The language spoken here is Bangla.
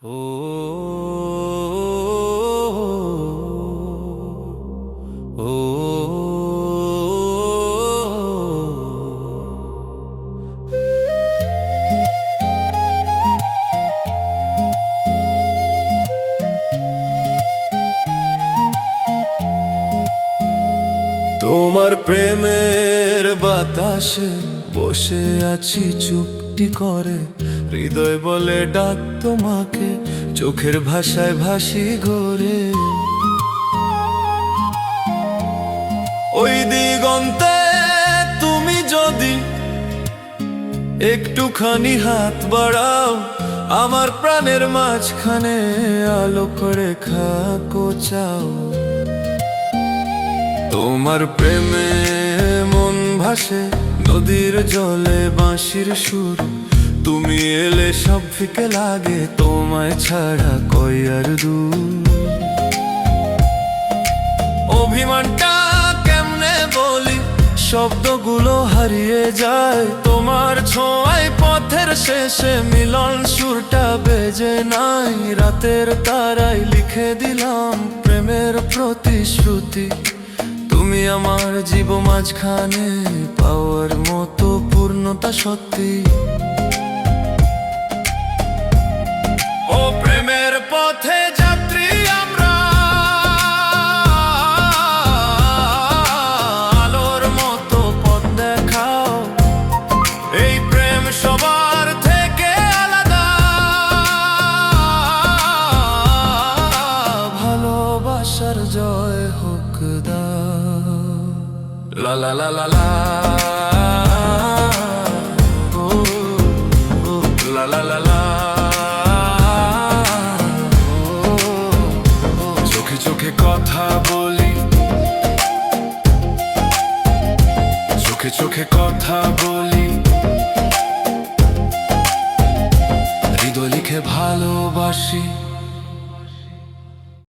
ও ও তোমার প্রেমের বাতাসে বসে আছি চুপটি করে, হৃদয় বলে ডাক তোমাকে, চোখের ভাষায় ভাসি ঘোরে। ওই দিগন্তে তুমি যদি একটুখানি হাত বাড়াও, আমার প্রাণের মাঝখানে আলোক রেখা কোচাও। তোমার প্রেমে মন ভাসে নদীর জলে বাঁশির সুর, তুমি এলে সব ফিকে লাগে, তোমায় ছাড়া কই আর দূর। অভিমানটা কেমনে বলি, শব্দগুলো হারিয়ে যায়, তোমার ছোঁয়ায় পথের শেষে মিলন সুরটা বেজে নাই। রাতের তারায় লিখে দিলাম প্রেমের প্রতিশ্রুতি, তুমি আমার জীব মাঝখানে পাওয়ার মতো পূর্ণতা সত্যি। ও প্রেমের পথে যাত্রী আমরা, আলোর মতো পথ দেখাও। এই প্রেম সবার থেকে আলাদা, ভালোবাসার জয় হোক দা। লা লা লা লা লা, ও ও লা লা লা লা, ও চোখে চোখে কথা বলি, চোখে চোখে কথা বলি, হৃদয় লিখে ভালোবাসি।